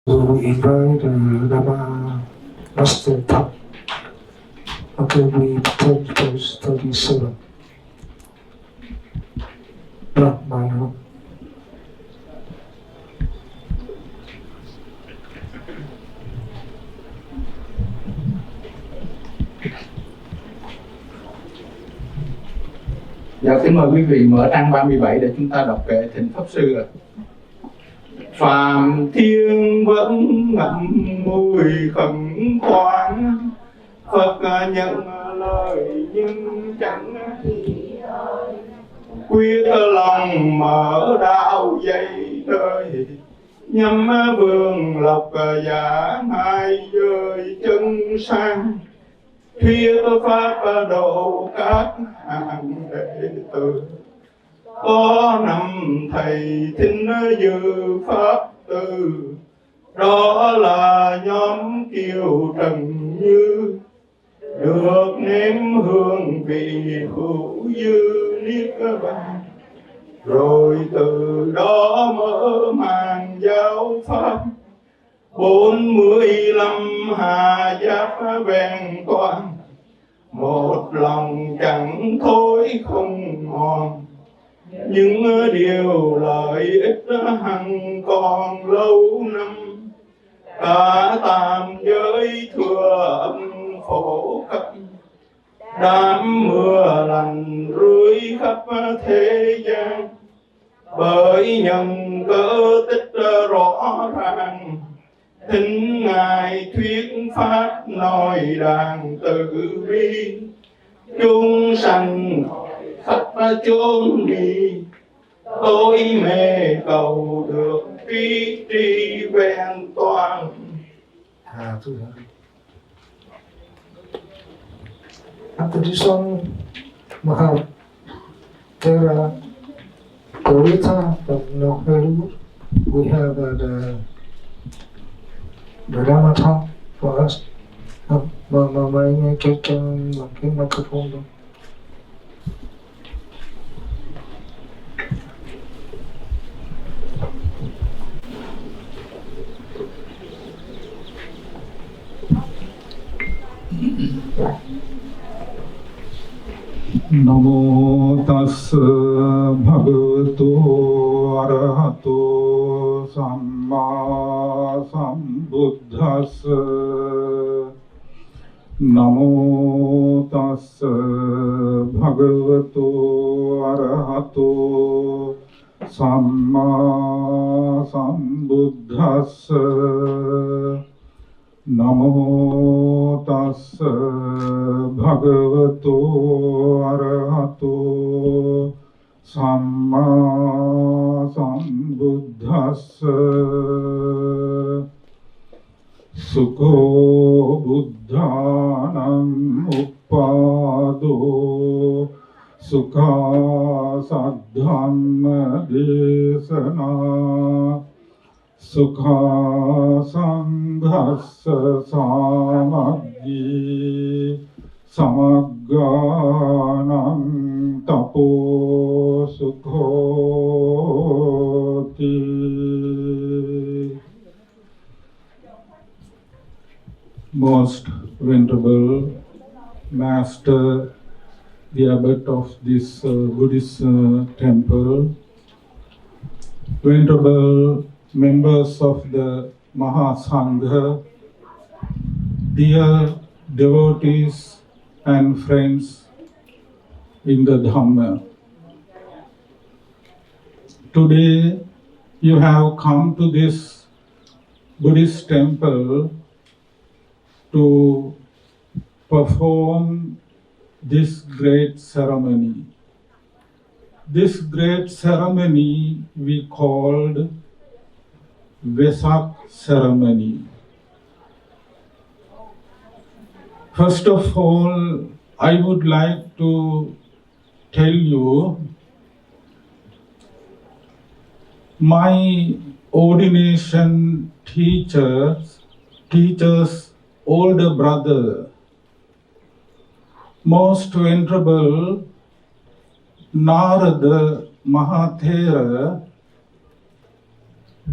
We invite Lama Master Thap. Okay, we take pose 37. Not my own. Dạ, kính mời quý vị mở trang 37 để chúng ta đọc kệ Thỉnh Pháp Sư ạ. Phạm Thiên vẫn ngậm mùi khẩn khoản, Phật nhận lời nhưng chẳng quyết lòng mở đạo dây đời, nhắm vương lộc giả hai rơi chân sang, thuyết pháp độ các hàng đệ tử. Có năm thầy thính dự pháp từ, đó là nhóm Kiều Trần Như, được nếm hương vị hữu dư niết bàn. Rồi từ đó mở màn giáo pháp, 45 hà giáp vẹn toàn, một lòng chẳng thối không mòn. Những điều lợi ích hằng còn lâu năm, cả tam giới thừa âm phổ cấp. Đám mưa lành rưới khắp thế gian, bởi nhân cớ tích rõ ràng. Thính Ngài thuyết pháp nói đàn từ bi, chúng sanh khắp chốn đi. Tôi mê cầu được trí tri vẹn toàn. After this song, Mahab Tera Korita from North Hollywood, we have the Dhamma talk for us. Mà nghe cho cái microphone đó. Namo tassa bhagavato arahato samma sambuddhassa. Namo tassa bhagavato arahato samma sambuddhassa. Namo tassa bhagavato arahato samma sambuddhassa. Sukho buddhanam uppado, sukha saddhamma desana, sukha sanghassa samadhi, samagganam tapo sukhoti. Most Venerable Master, the abbot of this Buddhist temple, Venerable members of the Mahasangha, dear devotees and friends in the Dhamma. Today you have come to this Buddhist temple to perform this great ceremony. This great ceremony we called VESAK ceremony. First of all, I would like to tell you my ordination teacher's older brother, Most Venerable Narada Mahathera,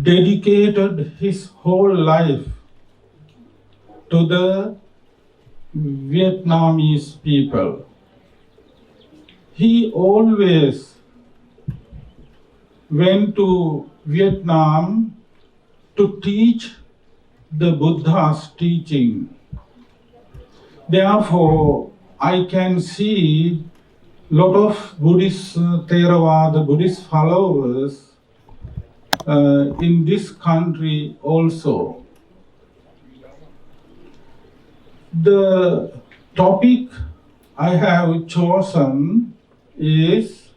dedicated his whole life to the Vietnamese people. He always went to Vietnam to teach the Buddha's teaching. Therefore, I can see lot of Buddhist Theravada, Buddhist followers in this country also. The topic I have chosen is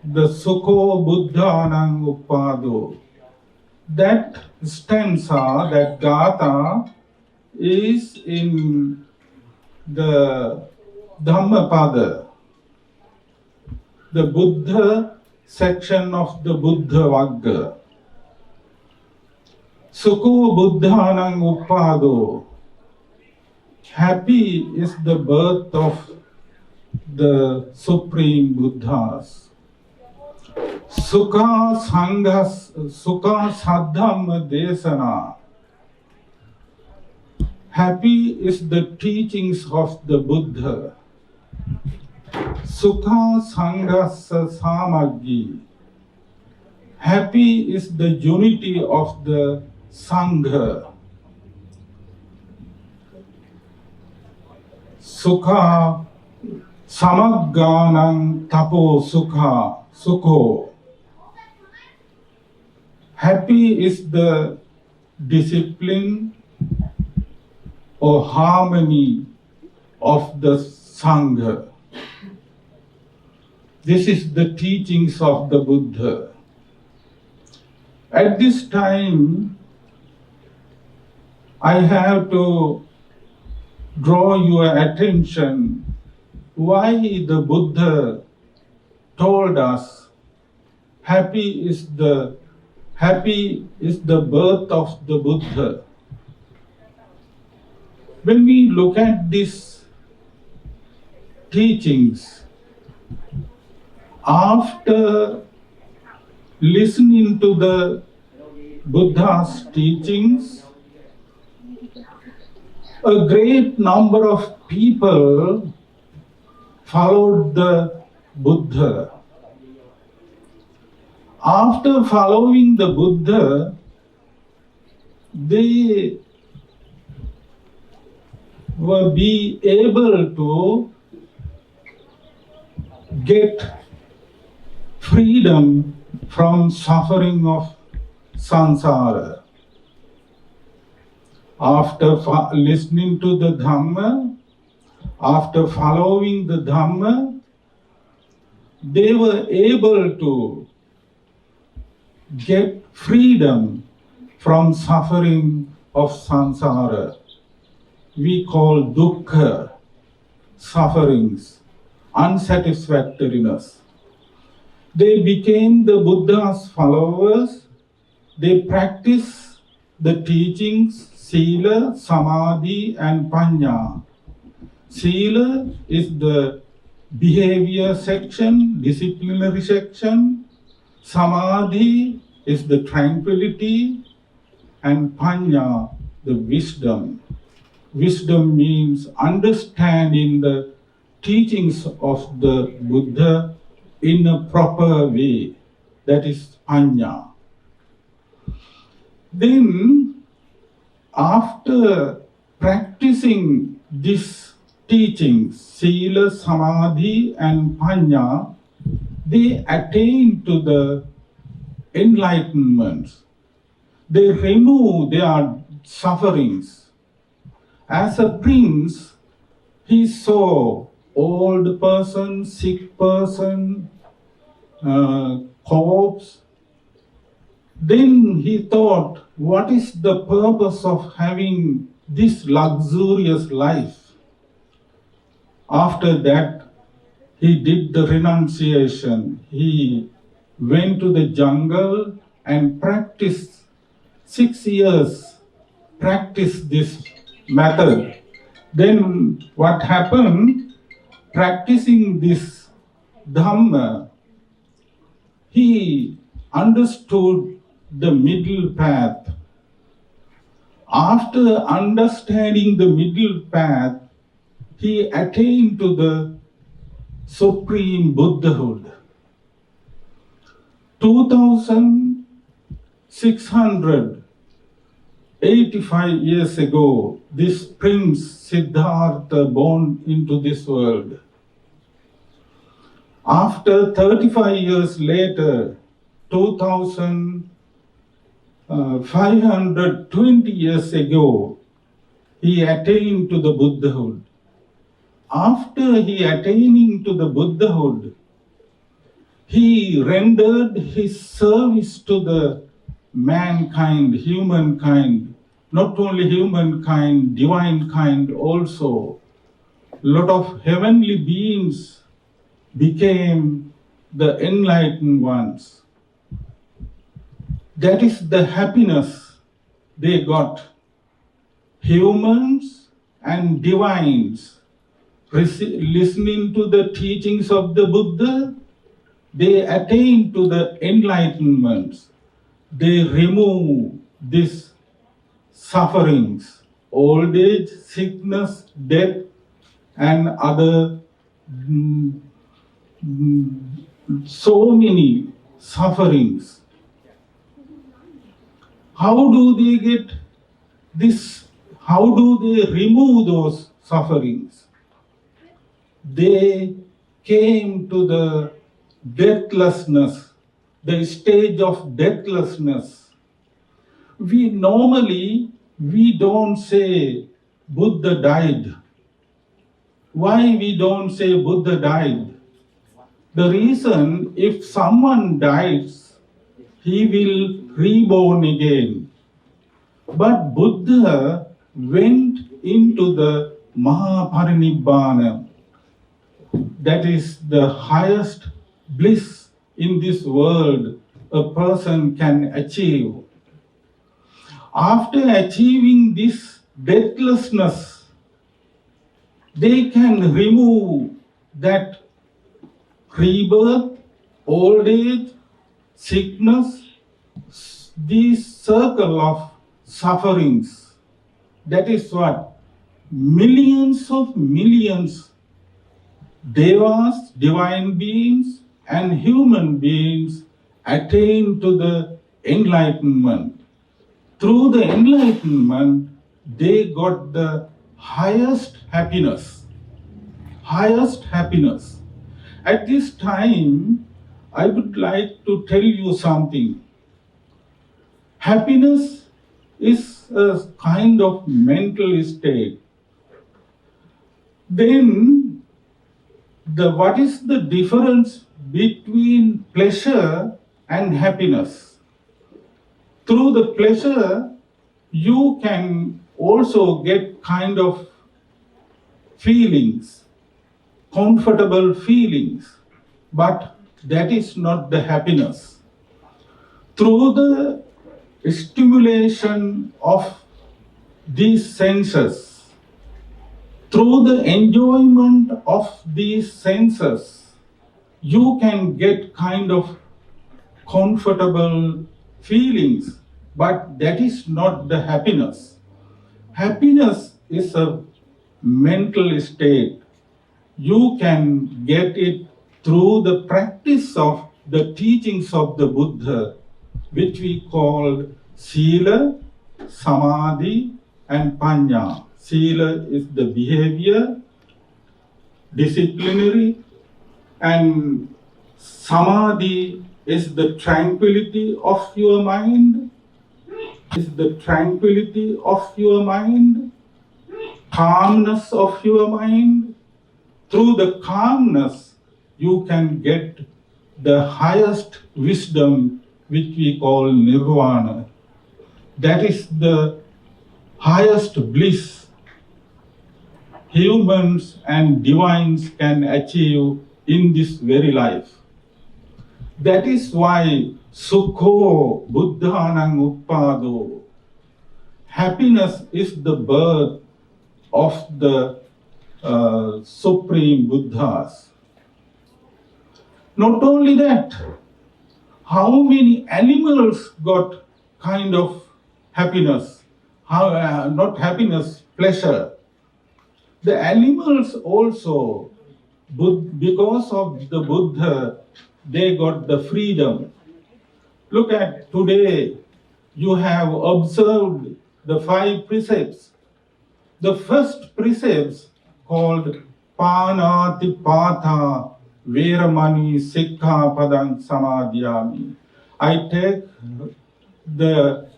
the Sukho Buddhanang Uppado. That stanza, that gatha, is in the Dhammapada, the Buddha section of the Buddha Vagga. Sukho Buddhanang Uppado. Happy is the birth of the Supreme Buddhas. Sukha Saddhamma Desana. Happy is the teachings of the Buddha. Sukha Sanghasa Samaggi. Happy is the unity of the Sangha. Sukha Samagganang Tapo Sukho. Happy is the discipline or harmony of the Sangha. This is the teachings of the Buddha. At this time, I have to draw your attention why the Buddha told us happy is the birth of the Buddha. When we look at these teachings, after listening to the Buddha's teachings, a great number of people followed the Buddha. After following the Buddha, they were be able to get freedom from suffering of samsara. After listening to the Dhamma, after following the Dhamma, they were able to get freedom from suffering of samsara. We call dukkha, sufferings, unsatisfactoriness. They became the Buddha's followers. They practiced the teachings, Sila, Samadhi and Panya. Sila is the behavior section, disciplinary section. Samadhi is the tranquility, and Panya, the wisdom. Wisdom means understanding the teachings of the Buddha in a proper way. That is Panya. Then, after practicing these teachings, Sila, Samadhi and Panya, they attain to the enlightenment. They remove their sufferings. As a prince, he saw old person, sick person, corpse. Then he thought, what is the purpose of having this luxurious life? After that, he did the renunciation. He went to the jungle and practiced 6 years, practiced this method. Then what happened? Practicing this Dhamma, he understood the middle path. After understanding the middle path, he attained to the supreme Buddhahood. 2685 years ago, this Prince Siddhartha born into this world. After 35 years later, 2520 years ago, he attained to the Buddhahood. After he attaining to the Buddhahood, he rendered his service to the mankind, humankind, not only humankind, divine kind also. Lot of heavenly beings became the enlightened ones. That is the happiness they got. Humans and divines listening to the teachings of the Buddha, they attain to the enlightenment. They remove these sufferings, old age, sickness, death, and other so many sufferings. How do they get this? How do they remove those sufferings? They came to the deathlessness, the stage of deathlessness. We don't say Buddha died. Why we don't say Buddha died? The reason, if someone dies, he will reborn again. But Buddha went into the Mahaparinibbana. That is the highest bliss in this world a person can achieve. After achieving this deathlessness, they can remove that rebirth, old age, sickness, this circle of sufferings. That is what millions devas, divine beings, and human beings attain to the enlightenment. Through the enlightenment, they got the highest happiness. Highest happiness. At this time, I would like to tell you something. Happiness is a kind of mental state. Then, what is the difference between pleasure and happiness? Through the pleasure, you can also get kind of feelings, comfortable feelings, but that is not the happiness. Through the stimulation of these senses, through the enjoyment of these senses, you can get kind of comfortable feelings, but that is not the happiness. Happiness is a mental state. You can get it through the practice of the teachings of the Buddha, which we call Sila, Samadhi, and Panya. Sila is the behavior, disciplinary, and Samadhi is the tranquility of your mind, calmness of your mind. Through the calmness, you can get the highest wisdom, which we call nirvana. That is the highest bliss humans and divines can achieve in this very life. That is why Sukho Buddhanang Uppado. Happiness is the birth of the Supreme Buddhas. Not only that, how many animals got kind of happiness? Not happiness, pleasure. The animals also, because of the Buddha, they got the freedom. Look at today, you have observed the 5 precepts. The first precept called Panatipata Veramani Sikkhapadang Samadhyami. I take the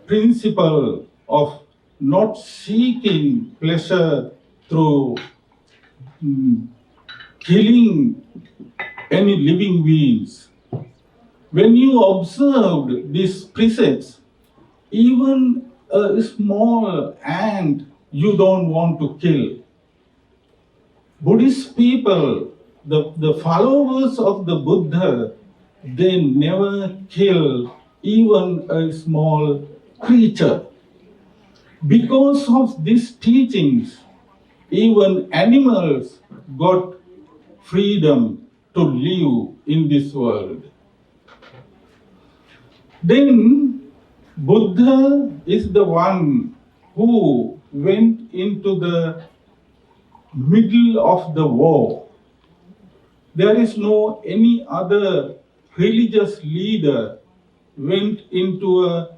principle of not seeking pleasure through killing any living beings. When you observed these precepts, even a small ant you don't want to kill. Buddhist people, the followers of the Buddha, they never kill even a small creature. Because of these teachings, even animals got freedom to live in this world. Then Buddha is the one who went into the middle of the war. There is no any other religious leader went into a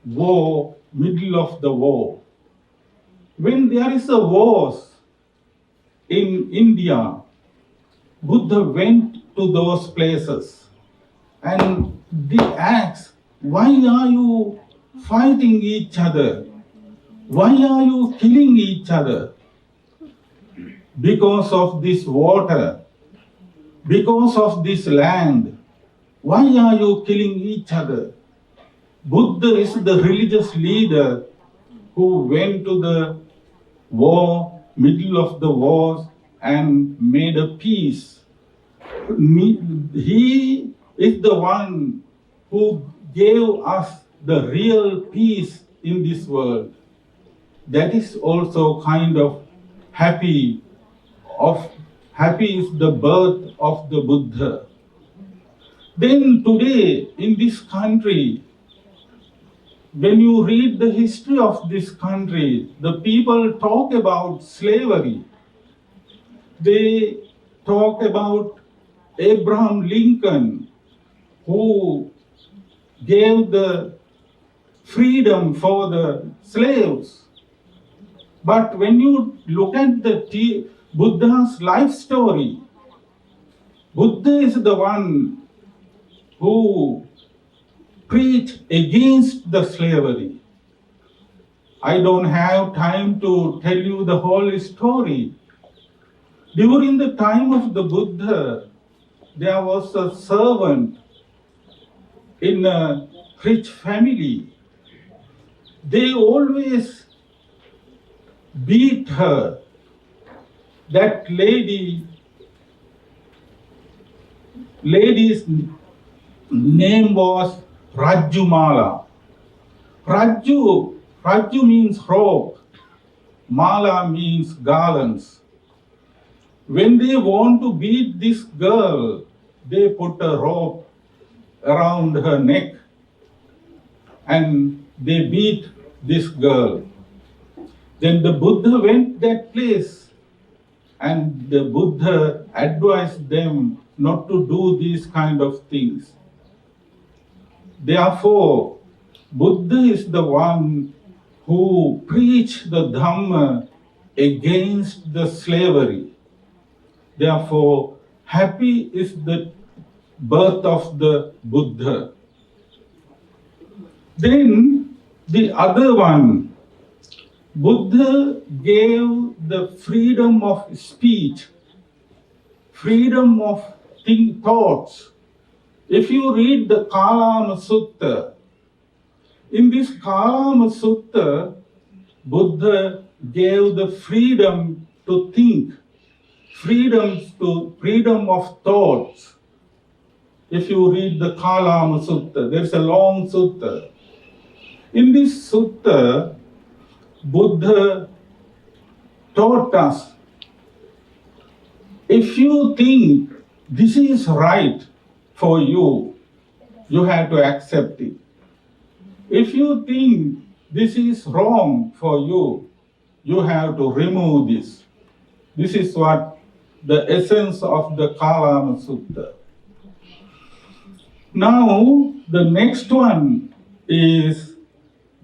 war, middle of the war. When there is a war in India, Buddha went to those places and they asked, why are you fighting each other? Why are you killing each other? Because of this water, because of this land, why are you killing each other? Buddha is the religious leader who went to the war, middle of the war, and made a peace. He is the one who gave us the real peace in this world. That is also kind of happy is the birth of the Buddha. Then today in this country, when you read the history of this country, the people talk about slavery. They talk about Abraham Lincoln, who gave the freedom for the slaves. But when you look at the Buddha's life story, Buddha is the one who preached against the slavery. I don't have time to tell you the whole story. During the time of the Buddha, there was a servant in a rich family. They always beat her. That lady's name was Rajumala. Raju means rope. Mala means garlands. When they want to beat this girl, they put a rope around her neck and they beat this girl. Then the Buddha went that place and the Buddha advised them not to do these kind of things. Therefore, Buddha is the one who preached the Dhamma against the slavery. Therefore, happy is the birth of the Buddha. Then the other one, Buddha gave the freedom of speech, freedom of thoughts. If you read the Kalama Sutta, in this Kalama Sutta, Buddha gave the freedom to think, freedom of thoughts. If you read the Kalama Sutta, there's a long sutta. In this sutta, Buddha taught us, if you think this is right for you, You have to accept it. If you think this is wrong for you, you have to remove this. This is what the essence of the Kalama Sutta. Now, the next one is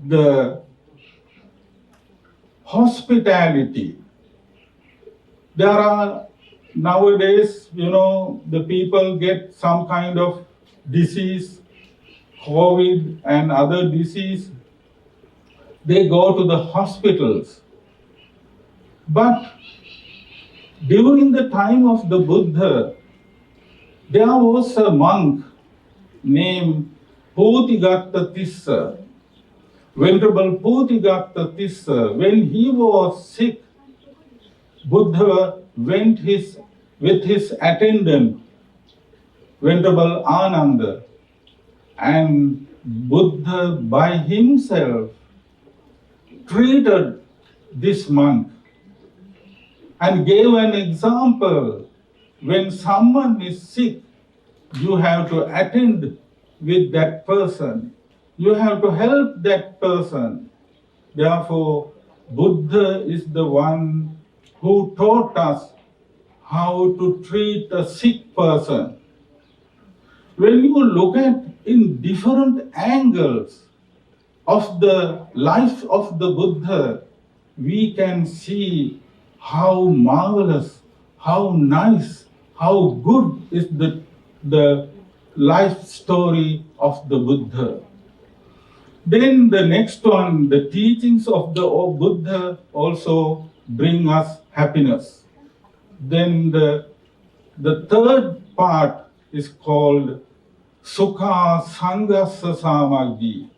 the hospitality. There are nowadays, the people get some kind of disease, COVID and other disease. They go to the hospitals. But during the time of the Buddha, there was a monk named Puthigatta Tissa. Venerable Puthigatta Tissa, when he was sick, Buddha went with his attendant, Venerable Ananda, and Buddha by himself treated this monk and gave an example. When someone is sick, you have to attend with that person. You have to help that person. Therefore, Buddha is the one who taught us how to treat a sick person. When you look at in different angles of the life of the Buddha, we can see how marvelous, how nice, how good is the life story of the Buddha. Then the next one, the teachings of the Buddha also bring us happiness. Then the third part is called Sukha Sanghassa Samaggi.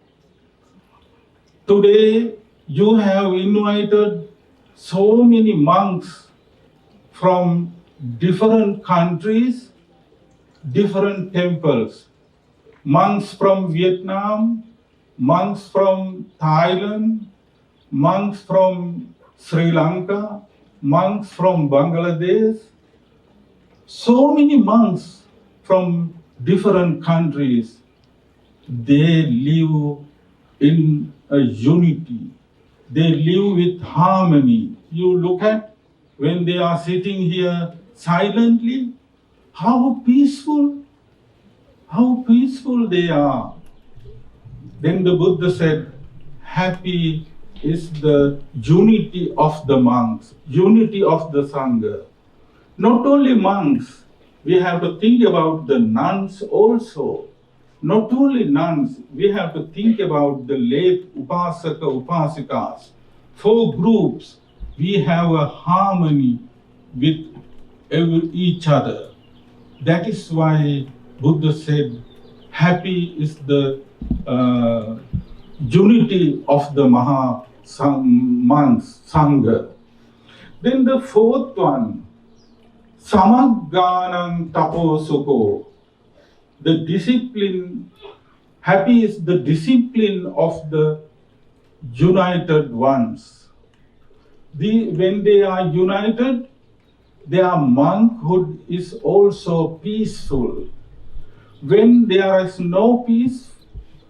Today you have invited so many monks from different countries, different temples. Monks from Vietnam, monks from Thailand, monks from Sri Lanka, monks from Bangladesh. So many monks from different countries. They live in a unity. They live with harmony. You look at when they are sitting here silently, how peaceful they are. Then the Buddha said, happy is the unity of the monks, unity of the Sangha. Not only monks, we have to think about the nuns also. Not only nuns, we have to think about the lay upasaka, upasikas. 4 groups, we have a harmony with each other. That is why Buddha said, happy is the unity of the monks, Sangha. Then the fourth one, Samagganam Taposukho. The discipline, happy is the discipline of the united ones. When they are united, their monkhood is also peaceful. When there is no peace,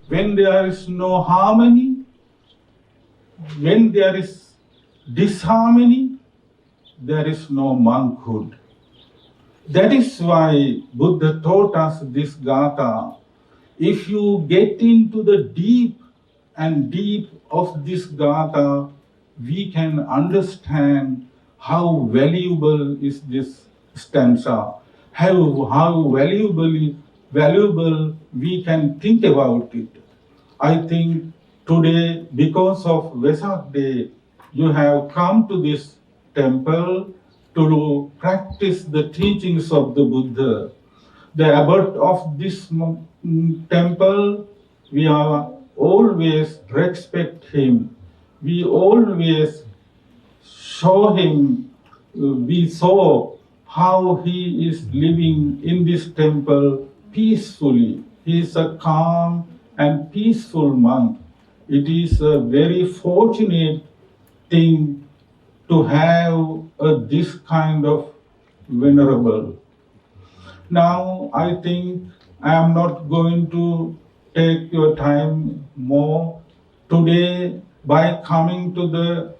when there is no harmony, when there is disharmony, there is no monkhood. That is why Buddha taught us this Gatha. If you get into the deep and deep of this Gatha, we can understand how valuable is this stanza, how valuable we can think about it. I think today, because of Vesak Day, you have come to this temple to practice the teachings of the Buddha. The abbot of this temple, we are always respect him. We always show him, we saw how he is living in this temple peacefully. He is a calm and peaceful monk. It is a very fortunate thing to have this kind of venerable. Now, I think I am not going to take your time more. Today, by coming to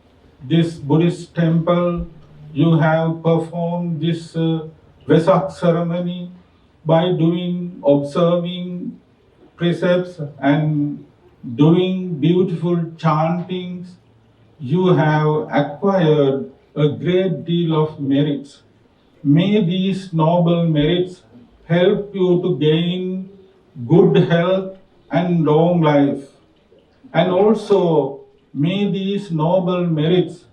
this Buddhist temple, you have performed this Vesak ceremony by observing precepts and doing beautiful chantings. You have acquired a great deal of merits. May these noble merits help you to gain good health and long life. And also, may these noble merits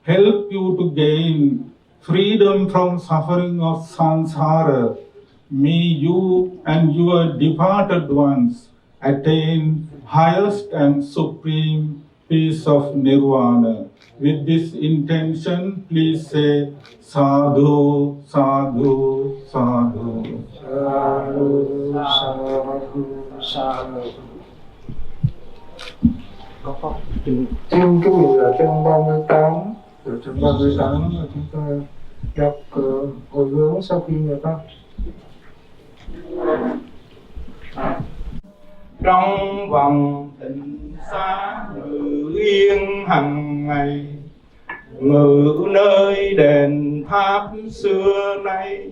help you to gain freedom from suffering of samsara. May you and your departed ones attain highest and supreme peace of nirvana. With this intention, please say sadhu, sadhu, sadhu. Sadhu, sadhu, sadhu. Trên cái vị là chương 38, ở chương 38 là chúng ta đọc hồi hướng sau khi người ta. Trong vòng tịnh xá ngự yên hằng ngày, ngự nơi đền tháp xưa nay,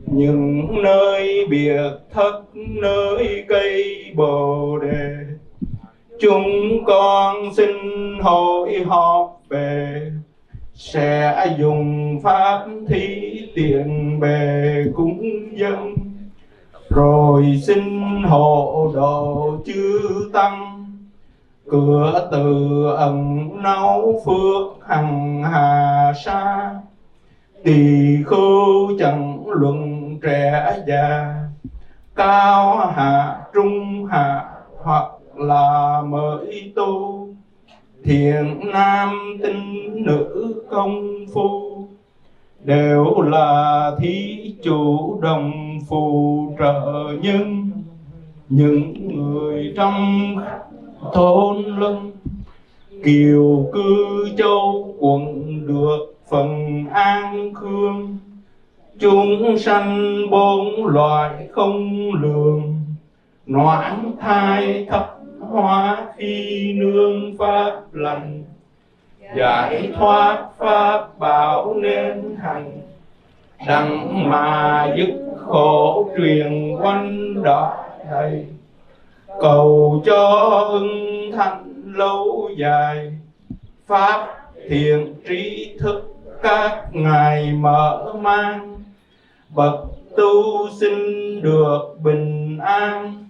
những nơi biệt thất nơi cây bồ đề, chúng con xin hội họp về, sẽ dùng pháp thí tiền bề cúng dân, rồi xin hộ độ chư tăng, cửa từ ẩn náu phước hằng hà sa, tỳ khưu chẳng luận trẻ già, cao hạ trung hạ hoặc là mới tu, thiện nam tinh nữ công phu, đều là thí chủ đồng phù trợ nhân. Những người trong thôn lân, kiều cư châu quận được phần an khương, chúng sanh bốn loại không lường, noãn thai thấp hóa khi nương pháp lành, giải thoát pháp bảo nên hành, đặng mà dứt khổ truyền quanh đạo thầy, cầu cho ưng thạnh lâu dài, pháp thiện trí thức các ngài mở mang, bậc tu sinh được bình an,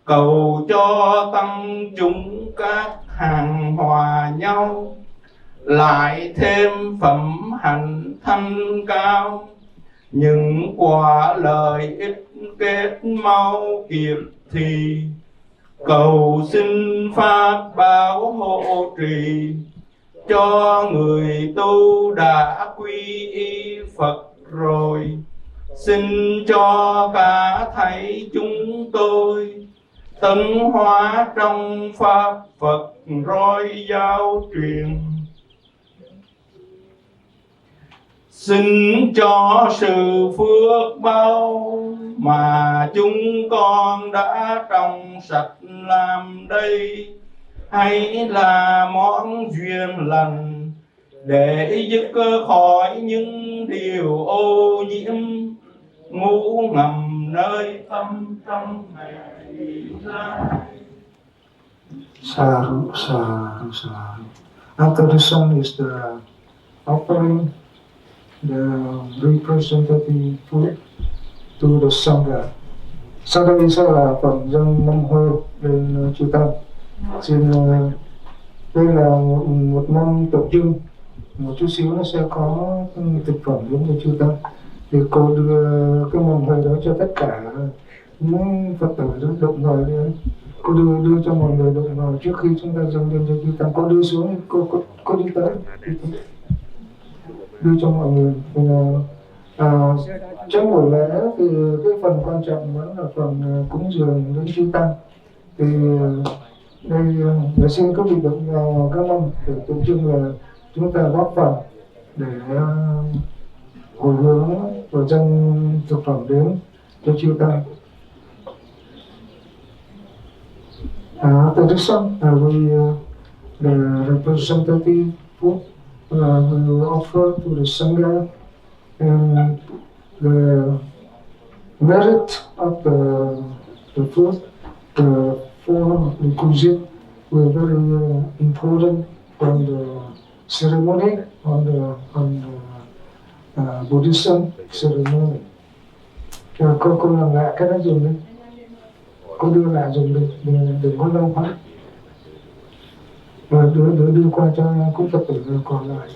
cầu cho tăng chúng các hàng hòa nhau, lại thêm phẩm hạnh thanh cao, những quả lợi ích kết mau kịp thì, cầu xin pháp bảo hộ trì cho người tu đã quy y Phật rồi. Xin cho cả thảy chúng tôi tấn hóa trong pháp Phật roi giáo truyền. Xin cho sự phước báu mà chúng con đã trồng sạch làm đây, hay là món duyên lành để dứt khỏi những điều ô nhiễm ngủ ngầm nơi tâm trong ngày nay. Sadhu, sadhu, sadhu. After the song is the offering, the representative food to the Sangha. Sau đây sẽ là phần dâng mâm hương lên chư tăng. Xin đây là một mâm tượng trưng, một chút xíu nó sẽ có thực phẩm đến cho chư tăng. Thì cô đưa cái mâm hương đó cho tất cả những Phật tử đụng ngồi đi. Cô đưa cho mọi người đụng ngồi trước khi chúng ta dâng lên cho chư tăng. Cô đưa xuống, cô đi tới. Đưa cho mọi người. Trong buổi lễ thì cái phần quan trọng vẫn là phần cúng dường đến chư tăng. Thì đây xin các vị đụng vào các mâm để tượng trưng là chúng ta góp phần để hồi hướng và dâng thực phẩm đến cho chư tăng. After this one, the representative food will offer to the Sangha, and the merit of the food, the form, the cuisine, were very important from the ceremony on the Buddhism ceremony. Cô làm lại cái đó dùng đi, cô đưa lại dùng đi, đừng có lâu quá. Rồi đưa qua cho cúng Phật tử rồi còn lại.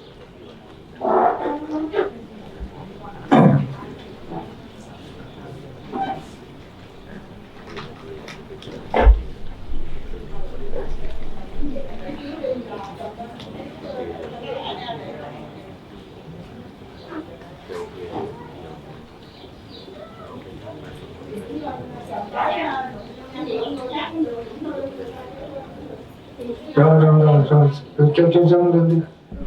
Rồi cho dân lên đi,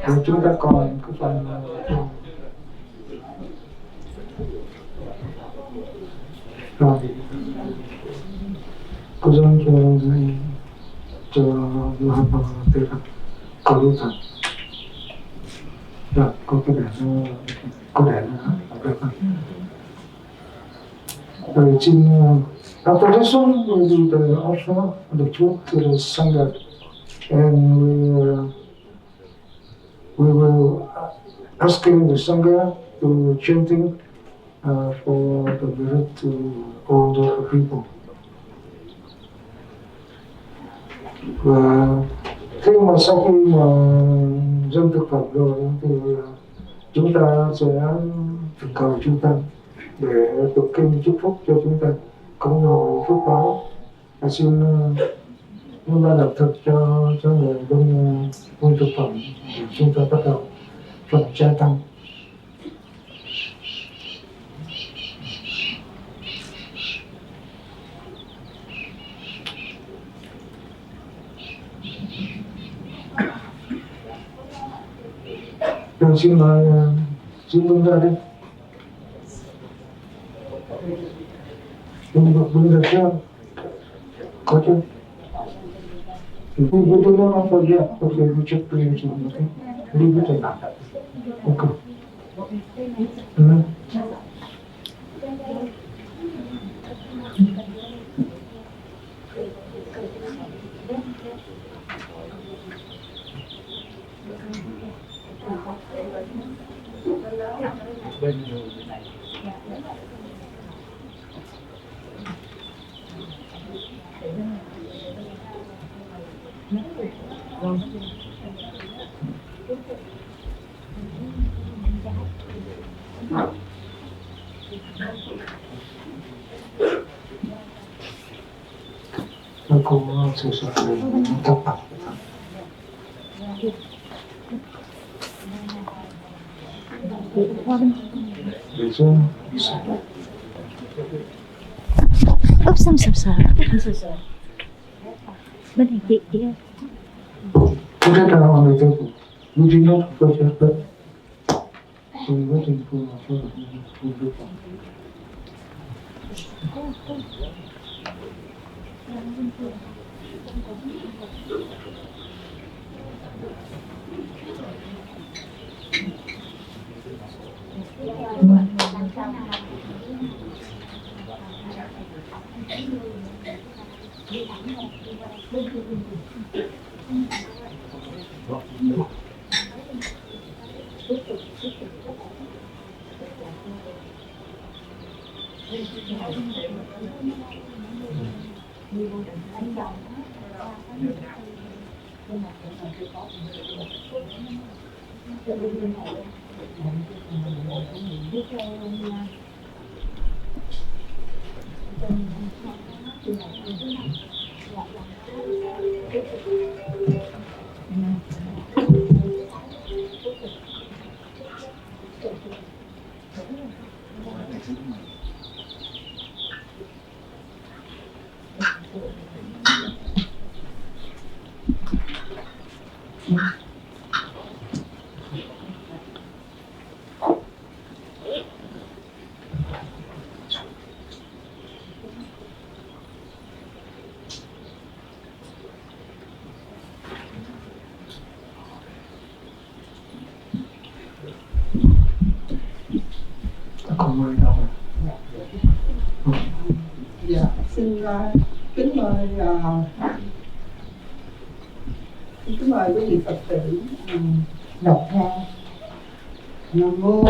rồi chúng ta còn cái phần rồi cô dân cho học từ cầu lưu thần. Rồi cô để được không? Rồi xin after this one will be the offer the food to the Sangha, and we will asking the Sangha to chanting for the merit to all the people. Và khi mà sau khi mà dâng thực phẩm rồi thì chúng ta sẽ cầu chư tăng để tụng kinh chúc phúc cho chúng ta có nhiều phước báo. Xin ban lập thực cho người bên thực phẩm để chúng ta bắt đầu phần gia tăng. Rồi xin mời bưng ra đi. Bưng ra chưa? Có chưa? We do not offer yet. Okay, we check prayers. Okay, leave it like that. Okay. Cô sửa tập tập. Để cho Oops, I'm so sorry. I'm so sorry. Bên này chị ơi. put it on the table. We did not forget, but we're waiting for the Dạ, xin kính mời quý vị Phật tử đọc theo. Nam mô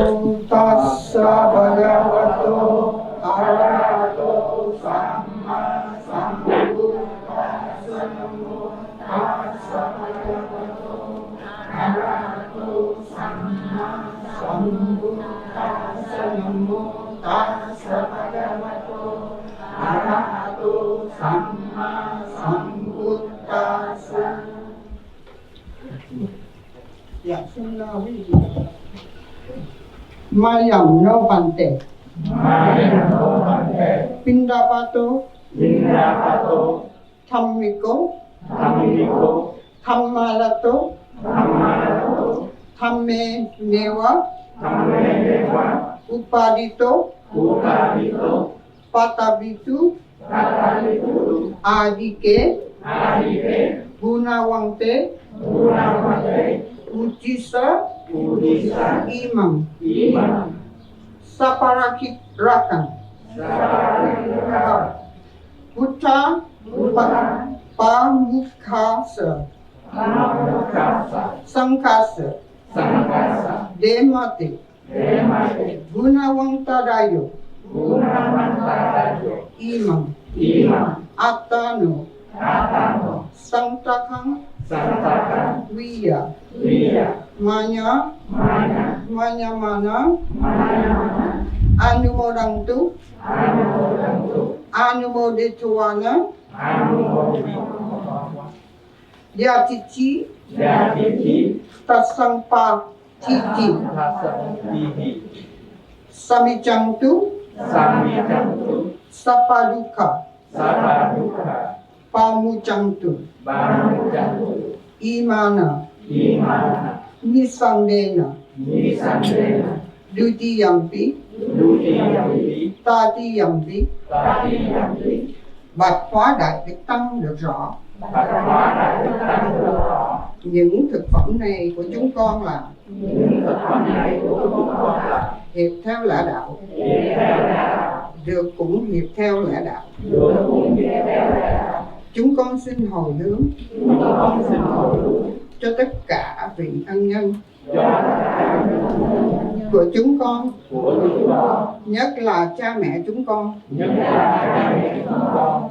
Tassa Bhagavato Arahato Samma Sambuddhassa. Nam mô Tassa Bhagavato Arahato Samma Sambuddhassa. Nam mô Tassa Bhagavato Arahato Samma Sambuddhassa. Dạ, xin quý vị. Mayam no bante. Pindapato. Dhammiko. Dhammalato. Dhamme neva. Upadito. Patabitu. Adike. Gunawante. Ujisa. Imam. Saparakitrakan. Buddha. Pamukhasa. Sankasa. Demate. Gunawantadayo. Imam. Atano. Santakang. Wiya. Manya. Mana. Anumodantu. Anumodituana. Yatichi. Tasampatiti. Samichantu. Sapaduka. Pamuchantu. Imana. Nisandena. Dutiyampi. Tatiyampi. Bạch hóa đại đức tăng được rõ. Những thực phẩm này của chúng con là hiệp theo lẽ đạo. Được cũng hiệp theo lẽ đạo. Chúng con xin hồi hướng cho tất cả vị ân nhân của chúng con, nhất là cha mẹ chúng con,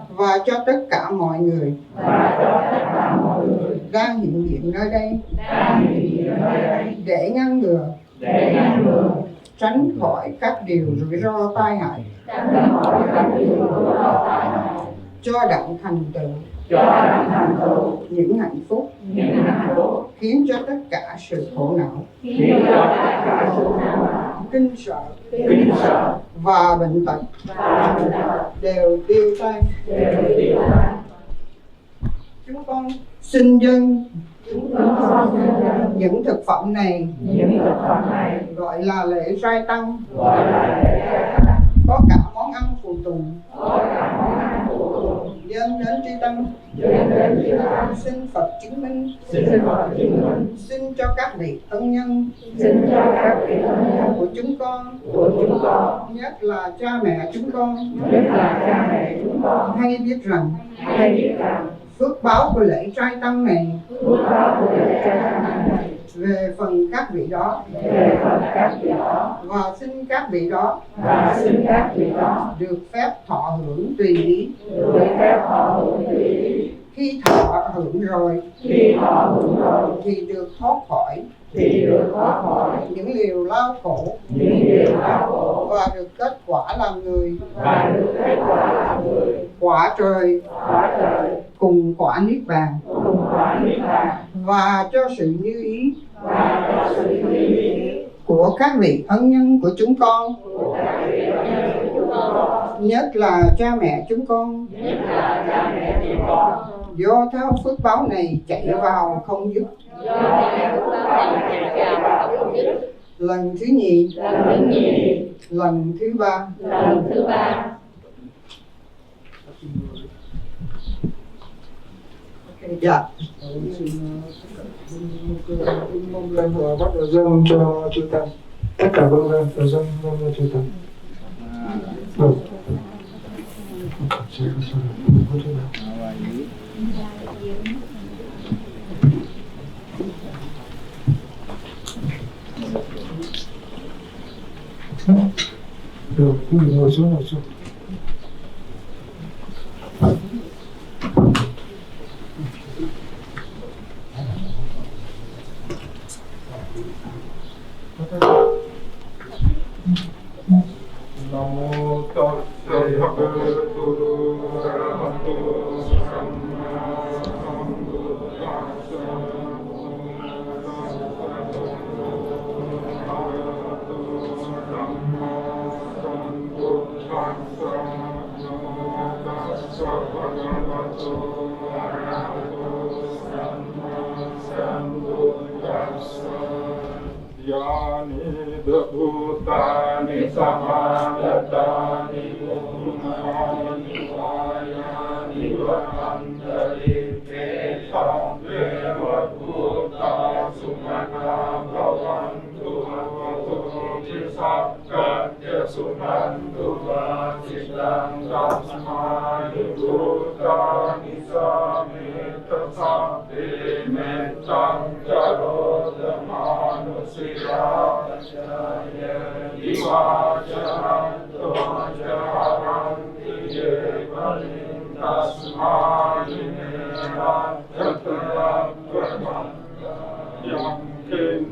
và cho tất cả mọi người đang hiện diện nơi đây, để ngăn ngừa, tránh khỏi các điều rủi ro tai hại, cho đặng thành tựu những hạnh phúc, khiến cho tất cả sự khổ não, kinh sợ và bệnh tật đều tiêu tan. Chúng con xin dâng những thực phẩm này, gọi là lễ trai tăng, có cả món ăn phụ tùng, dâng đến tri tăng, xin Phật chứng minh, xin cho các vị ân nhân của chúng con, nhất là cha mẹ chúng con, hay biết rằng phước báo của lễ trai tăng này về phần các vị đó, và xin các vị đó được phép thọ hưởng tùy ý. Khi thọ hưởng rồi thì được thoát khỏi những điều lao khổ, và được kết quả làm người, quả trời cùng quả niết bàn, và cho sự như ý của các vị ân nhân của chúng con, nhất là cha mẹ chúng con, do theo phước báo này chạy vào không dứt. Lần thứ nhì, lần thứ ba. Dạ. Mong lên và bắt đầu dâng cho chư tăng. Tất cả vâng lên và dâng cho chư tăng. ngồi xuống. Namo tassa bhagavato arahato samma sambuddhassa. Yani bhutani samanatani bhumani vayani vahantari kesam deva bhuta sumana bhavantu visakatya sunantu vasitam tasmani bhutani sameta sabde mettam charodamanu sirajaya divajanto jaranti yevalim tasmani merattatvam yam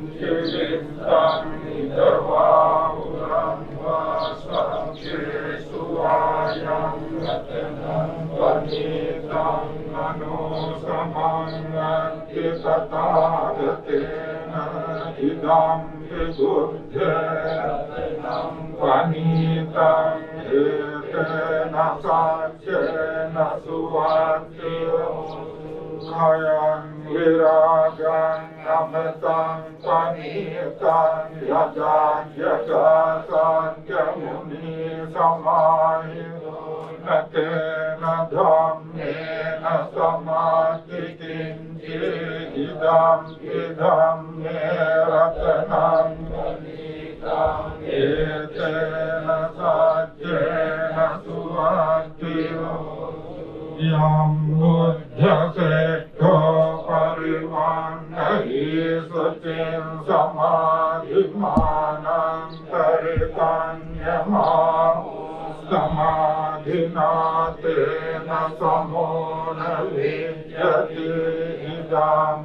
kinchitam nidavahuram vasam kesuvayam ratanam vanitam manosamangati tathagatena idam buddhe ratanam vanitam etena saccena suvatyo kayang viragang amatam panitam yajang yagasan jamuni samahido natena dhammena samadhitim idam me ratanam vanitam etena saccena suvatyo yam buddha sekho parivannahi sucin samadhimanam taritanyamam samadhina tena samona vidyati idam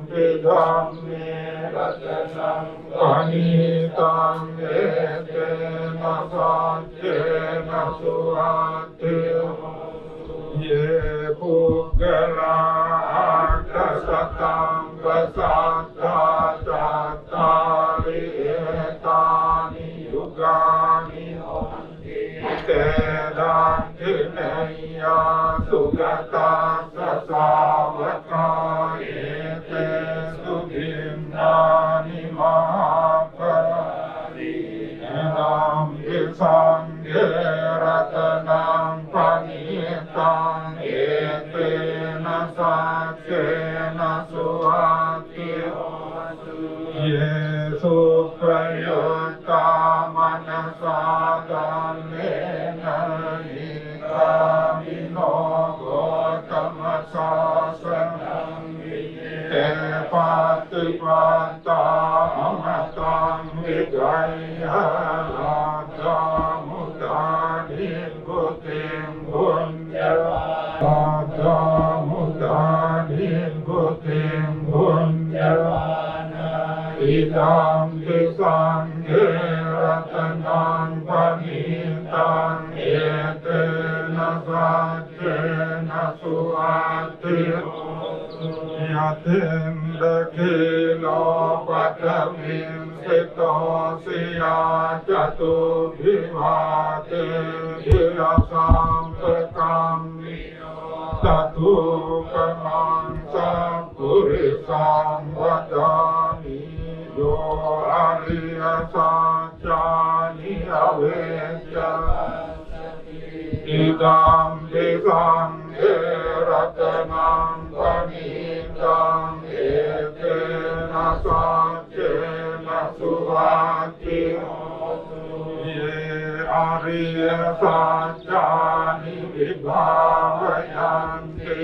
me ratanam vanitam etena saccena suvatyo ye puggala akasatam vasata tattari etani yugani tedanti neya sugata sasavaka ete sudhimnani mahaparari enam visanghe ratanam panitam etena saccena suvatyo ye suprayutta manasadamena nikamino gotama sasanam te patipata amatam vigaya radhamudani bhutim radhamudani bhutim idam visanghe ratanam panitam etena saccena suvatyo yatim dakilo patavim sito siya jatu bhivate hilasam pekam tatu kamangsa purisam vadani yo ariya saccani avecca idam visanghe ratanam panitam etena saccena suvatyo ye ariya saccani vibhavayanti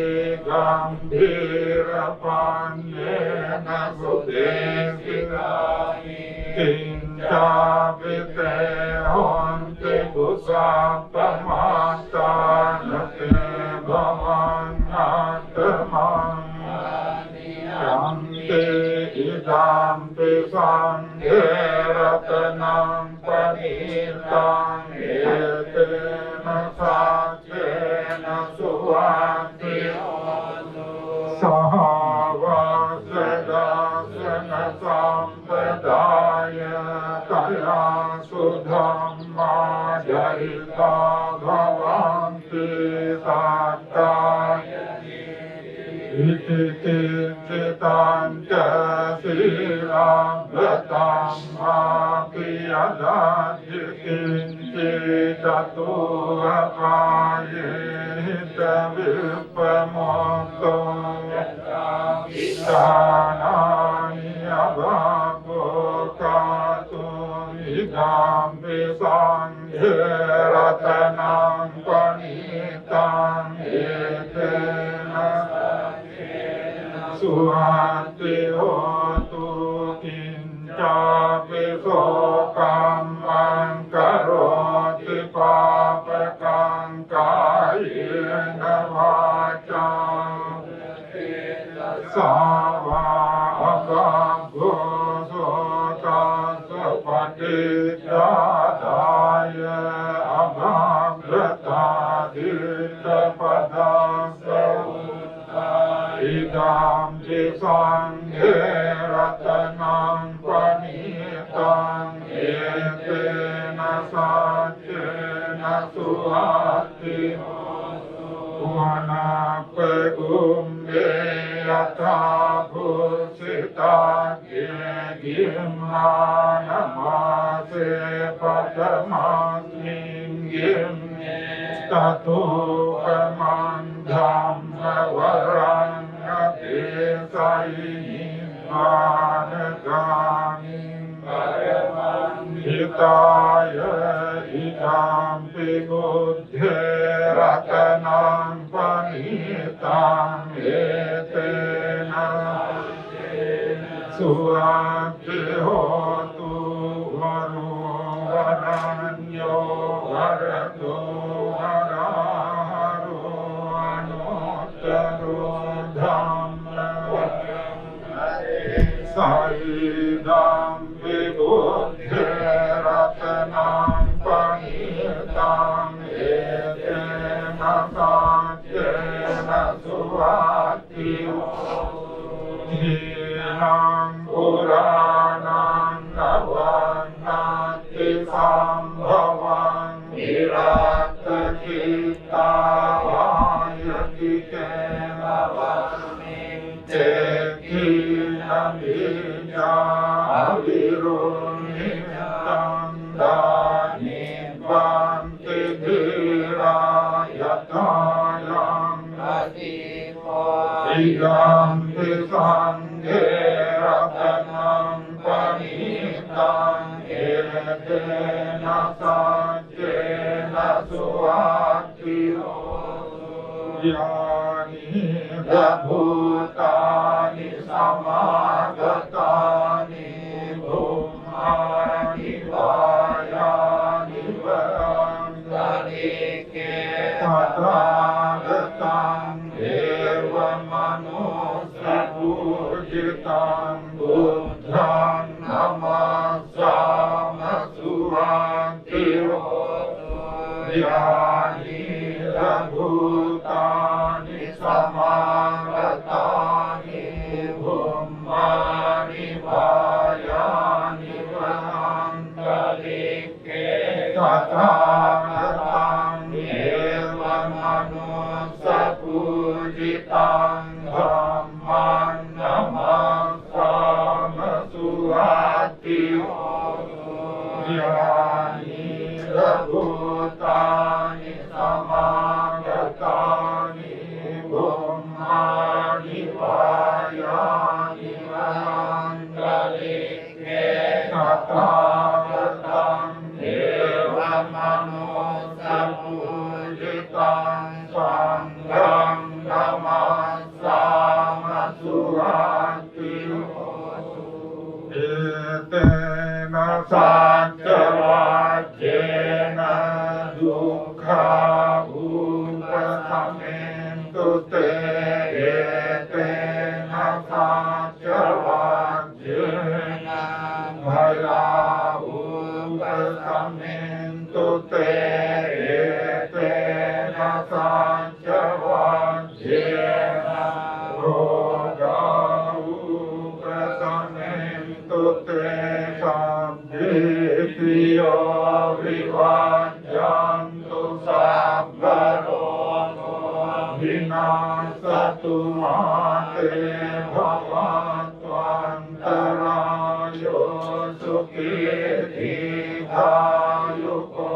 gambhira pannena sudesirani kinca vite honti สัพพมัตตานาเตภวันนาเตมังยัมติอิดัมปิสังเฆรัตนังปณิตังเอเตนะสัจเจนะสุวัตติสหวัสดาสนะสัมปดายะกายาสุธัมมาจาริตาภวันติสัตตาอิติกิจิตังเจสีลังเบตัมมาปิยดาจิกินจิตตุอะกายตวิปปโมตโตสานานิยบาโภคาตุอิดัมปิสังเฆรัตนังปณิตังเอเตนะสุหัตติโหตุกินจาปิโสกัมมังกโรติปาปะกังกายเนวาจาสาวากัมโภโสตัสสะปฏิจจตายะอะภัมรตาทิตปะทัสสะอิดัมปิสังเฆรัตนังปณิตังเอเตนะสัจเจนะสุวัตติวานาเปอุมเบยตาภูสิตาเกกิมมานะมาเสปัตมัสมิงกิมตตุปมันธัมมวรังเตสัยนิพพานกามิปรมังหิตายะอิดัมปิบุตเถรัตนังปณิตังเอเตนะสุอัตติโหตุวโรวรัญโยวรโตวราโรอนุตตโรธัมมสัยดัมปิบุตเถรัตนังปณิตังเอเตนะสัจเจนะสุวัตติทีนังปุรานังนวันนาติสัมภวันนิรัตติตาวายติเกนะวันมิเจกินะมิญาวิรุณิตังดานิวันติภิรายตายังอติโมอิดัมปิสังเฆรัตนังปณิตังเอเตนะสัจเจนะสุวัตติโหยานิยะภูตานิสัมมากัตตานิภูมานิวายานิวังกาลิเกตัตตาตังเอวมนุสภูจิตังบุตทังนามาสามสุวัตติโหยานิยะภูตานิสัมมากัตตานิภูมานิวายานิวังกาลิเกตัตตาตังเอวมนุสภูจิตังธัมมังนามาสามสุวัตติโหยานิยะภูตานิสัมมากัตตานิภูมานิวายานิวังกาลิเกตัตตาตังเอวมนุสภูจิตังสังฆังนามาสามสุวัตติโหเอเตนะสัจจวัจเจนะดุ tu te ye te na tha cha van ye na la u tham men tu te ye te na tha cha van ye na ro ga u tham men tu te tham ye ti yo vi van jan tu sa va Vinasatu mate bhavattvantarayo sukhiti dhayuko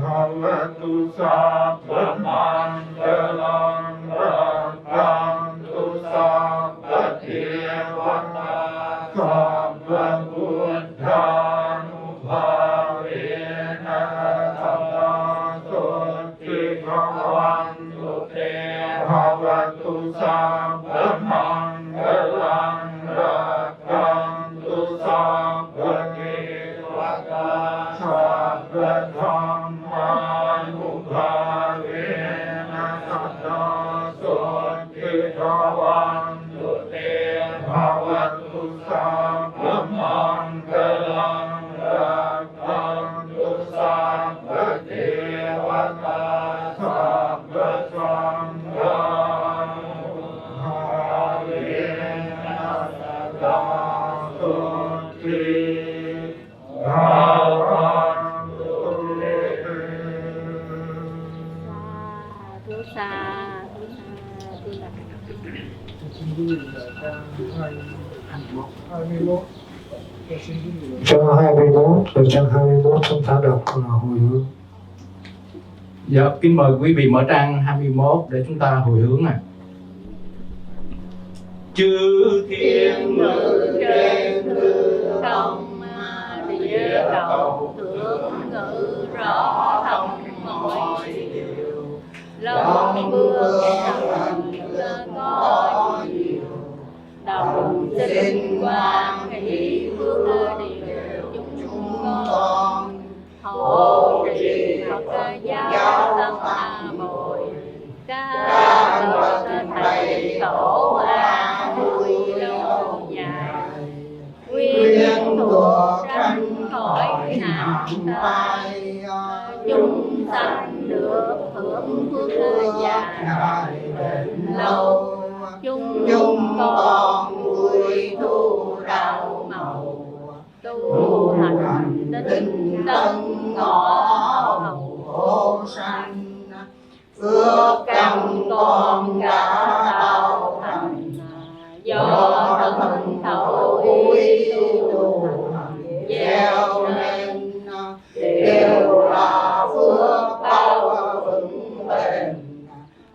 bhavatu sabba mangalam rakhantu sabba devata sabba buddhanubhavena tadasoti bhavantu te bhavatu sabba mangalam rakhantu sabba devata sabba dhammanubhavena tadasoti bhavantu te bhavatu sabba mangalam rakhantu sabba devata sabba dhammanubhavena tadasoti bhavantu te. Sa Trang 21 rồi trang 21 chúng ta đọc hồi hướng. Dạ, kính mời quý vị mở trang 21 để chúng ta hồi hướng ạ. Chư thiên ngự trên hư không, địa cầu thượng ngự rõ thông mọi điều. Long vương thần có nhiều, đồng sinh quan hỷ phước điều chúng con. Hộ trì Phật giáo tâm bồi, ca ngợi thầy tổ an vui lâu dài. Quyên thuộc tránh khỏi nạn tai, chúng sanh được hưởng phước dài bền lâu. Chúng con vui thu đào màu, tu hành tinh tấn ngõ hầu khổ sanh. Phước căn con đã tạo thành, do thân thấu ý tu hành gieo nên. Đều là phước bao vững bền,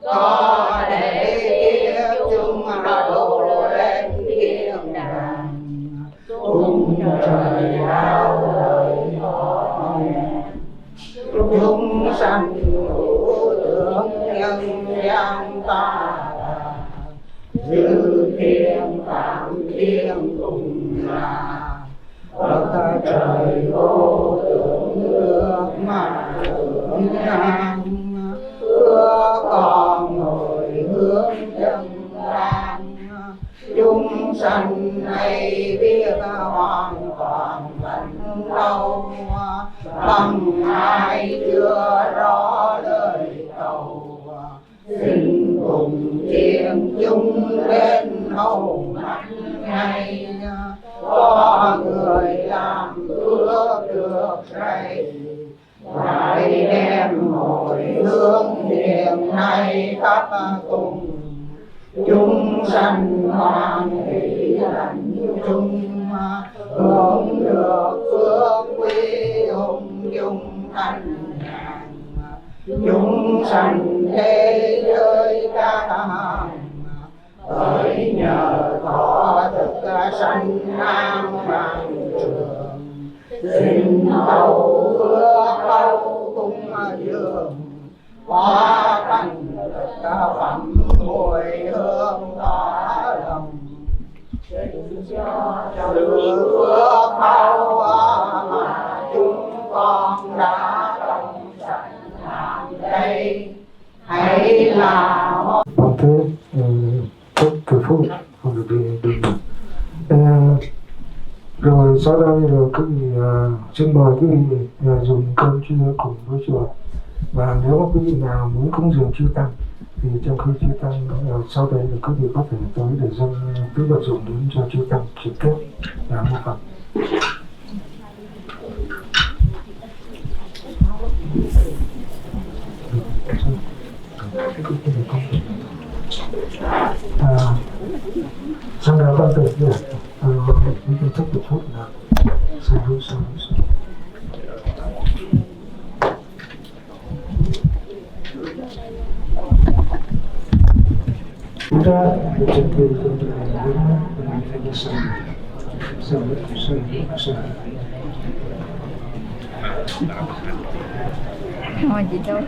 có thể tiếp chúng độ lên thiên đàng. Cung trời cao lời họ chúng sanh ngũ tưởng nhân gian ta. Chư thiên phạm thiên cùng là Bậc trời vô tưởng nước mà hưởng nam. Phước con ngồi hướng chân lan, chúng sanh này biết hoàn toàn vẫn đâu. Bằng ai chưa rõ lời cầu, xin cùng thiên chúng lên hầu mắt ngay. Có người làm phước được rầy, lại đem hồi hướng niềm nay khắp cùng. Chúng sanh hoan hỷ lành chung, hưởng được phước quý ung dung thanh nhàn. Chúng sanh thế giới các hàng, bởi nhờ thọ thực sanh nam bằng trường. Xin tâu phước tâu cung dương, hóa thành thực phẩm mùi hương tỏa lòng. Sự phước bao mà chúng con đã trong sạch làm đây, hãy là Bằng thế take the food from the beginning. Rồi sau đây là quý vị xin mời quý vị dùng cơm trưa cùng với chùa. Và nếu có quý vị nào muốn cúng dường chư tăng thì trong khi chư tăng sau đây là quý vị có thể tới để dâng tứ vật dụng đến cho chư tăng trực tiếp là mô Phật. Sang đó con tự nhiên we can take the food now. Sadhu, sadhu, sadhu. Buddha, the temple is going to be in the sun. Sadhu, sadhu, sadhu. Ngồi gì đâu.